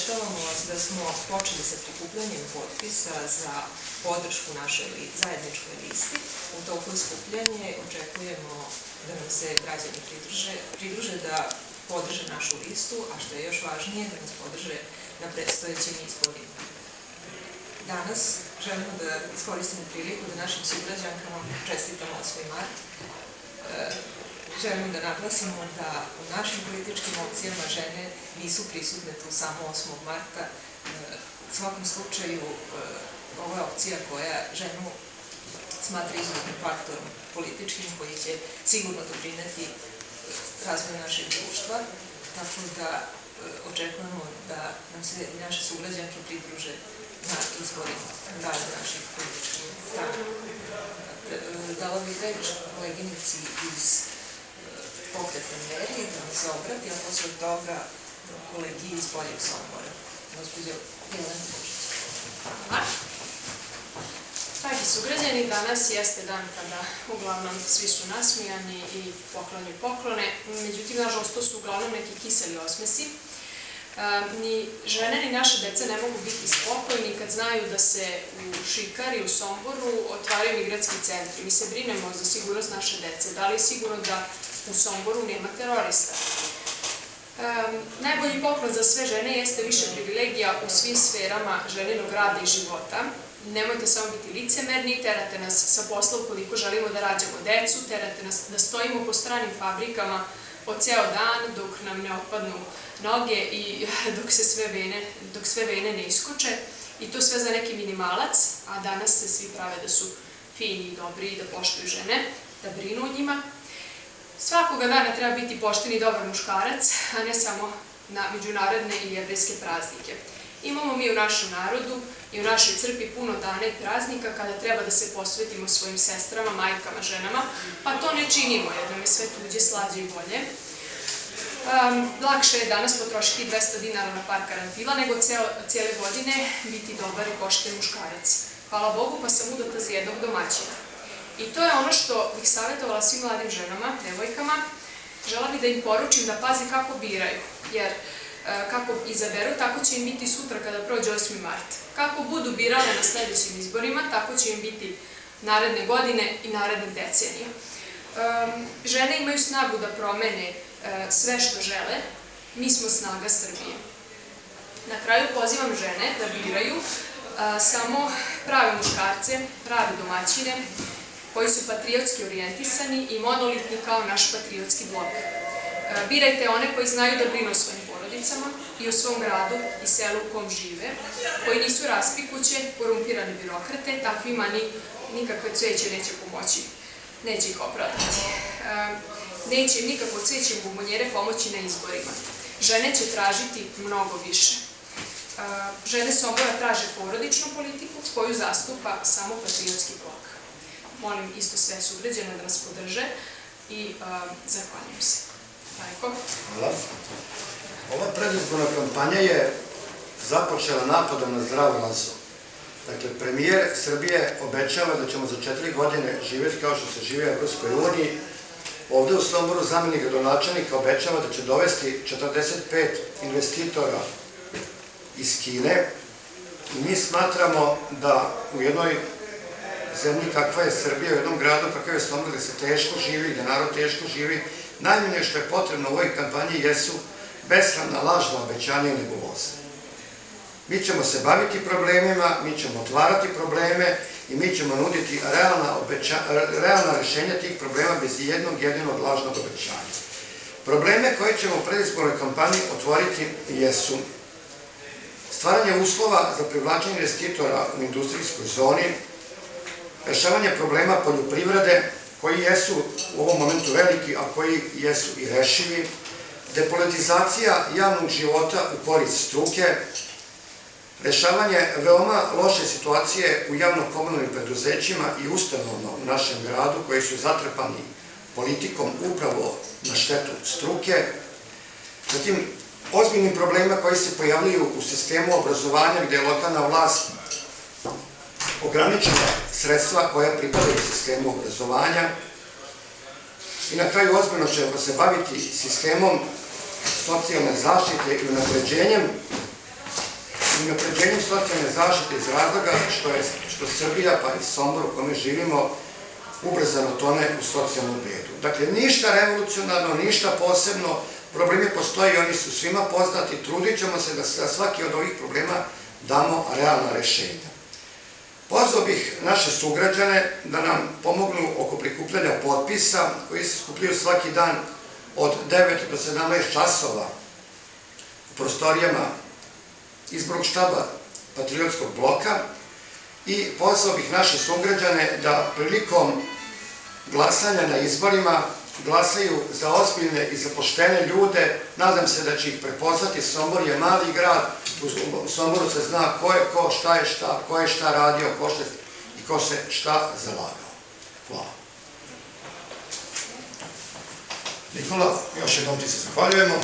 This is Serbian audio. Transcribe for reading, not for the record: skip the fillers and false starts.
obaveštavamo vas da smo počeli sa prikupljanjem potpisa za podršku našoj zajedničkoj listi. U toku skupljanje očekujemo da nam se građani pridruže da podrže našu listu, a što je još važnije, da nas podrže na predstojećim izborima. Danas želimo da iskoristimo priliku da našim sugrađankama čestitamo 8. mart. Želimo da naglasimo da u našim političkim opcijama žene nisu prisutne tu samo 8. marta. U svakom slučaju, ovo je opcija koja ženu smatra izuzetnim faktorom političkim koji će sigurno doprineti razvoju našeg društva, tako da očekujemo da nam se naše sugrađanke pridruže na izborima rada naših političkih stranaka. Dala bih reč koleginici iz Pokreta Dveri da nam se obrati, a posle toga kolegi iz Boljeg Sombora, gospođo Jelena Božić. Hvala. Dragi sugrađani, danas jeste dan kada uglavnom svi su nasmijani i poklanjaju poklone, međutim, nažalost, to su uglavnom neki kiseli osmesi. Ni žene ni naše deca ne mogu biti spokojni kad znaju da se u Šikari, u Somboru otvaraju migratski centri. Mi se brinemo za sigurnost naše dece. Da li je sigurno da u Somboru nema terorista? Najbolji poklon za sve žene jeste više privilegija u svim sferama ženinog rada i života. Nemojte samo biti licemerni, terate nas sa posla ukoliko želimo da rađamo decu, terate nas da stojimo po stranim fabrikama po ceo dan dok nam ne otpadnu noge i dok sve vene ne iskoče, i to sve za neki minimalac, a danas se svi prave da su fini i dobri i da poštuju žene, da brinu o njima. Svakoga dana treba biti pošten i dobar muškarac, a ne samo na međunarodne i jevrejske praznike. Imamo mi u našem narodu i u našoj crkvi puno dana i praznika kada treba da se posvetimo svojim sestrama, majkama, ženama, pa to ne činimo jer nam je sve tuđe, slađe i bolje. Lakše je danas potrošiti 200 dinara na par karantila nego cijele godine biti dobar i pošten muškarac. Hvala Bogu, pa sam udata za jednog domaćina. I to je ono što bih savjetovala svim mladim ženama, devojkama. Žela bih da im poručim da pazi kako biraju, jer kako izaberu, tako će im biti sutra kada prođe 8. mart. Kako budu birale na sledećim izborima, tako će im biti naredne godine i naredne decenije. Žene imaju snagu da promene sve što žele, mi smo snaga Srbije. Na kraju pozivam žene da biraju samo prave muškarce, prave domaćine, koji su patriotski orijentisani i monolitni kao naš patriotski blok. Birajte one koji znaju da brinu o svojim porodicama i o svom gradu i selu u kom žive, koji nisu raspikuće, korumpirane birokrate, takvima nikakve cveće neće pomoći, neće ih opravdati. Neće im nikakvo cveće i bombonjere pomoći na izborima. Žene će tražiti mnogo više. Žene Sombora traže porodičnu politiku koju zastupa samo patriotski blok. Molim isto sve sugrađane da nas podrže i zahvaljujem se. Rajko? Hvala. Ova predizborna kampanja je započela napadom na zdrav razum. Dakle, premijer Srbije obećava da ćemo za 4 godine živjeti kao što se živi u Evropskoj uniji. Ovde u Somboru zamenik gradonačelnika obećava da će dovesti 45 investitora iz Kine i mi smatramo da u jednoj zemlji kakva je Srbija, u jednom gradu kakav je Sombor, gde se teško živi, gde narod teško živi, najmanje što je potrebno u ovoj kampanji jesu besramna lažna obećanja i nebuloze. Mi ćemo se baviti problemima, mi ćemo otvarati probleme i mi ćemo nuditi realna rešenja tih problema bez jednog jedinog lažnog obećanja. Probleme koje ćemo u predizbornoj kampanji otvoriti jesu stvaranje uslova za privlačenje investitora u industrijskoj zoni, rešavanje problema poljoprivrede, koji jesu u ovom momentu veliki, a koji jesu i rešivi, depolitizacija javnog života u korist struke, rešavanje veoma loše situacije u javno-komunalnim preduzećima i ustanovama u našem gradu koji su zatrpani politikom upravo na štetu struke, zatim ozbiljnim problemima koji se pojavljaju u sistemu obrazovanja gde je lokalna vlast ograničila sredstva koja pripadaju sistemu obrazovanja i na kraju ozbiljno ćemo se baviti sistemom socijalne zaštite i unapređenjem i unapređenjem socijalne zaštite iz razloga što Srbija, pa i Sombor u kome živimo, ubrzano tone u socijalnu bedu. Dakle, ništa revolucionarno, ništa posebno, problemi postoje i oni su svima poznati, trudit ćemo se da za svaki od ovih problema damo realna rešenja. Pozvao bih naše sugrađane da nam pomognu oko prikupljanja potpisa koji se skupljaju svaki dan od 9 do 17 časova u prostorijama izbornog štaba Patriotskog bloka i pozvao bih naše sugrađane da prilikom glasanja na izborima glasaju za ozbiljne i za poštene ljude. Nadam se da će ih prepoznati. Sombor je mali grad, u Somboru se zna ko je ko, šta je šta, ko je šta radio i ko se šta zalagao. Hvala. Nikola, još jednom ti se zahvaljujemo.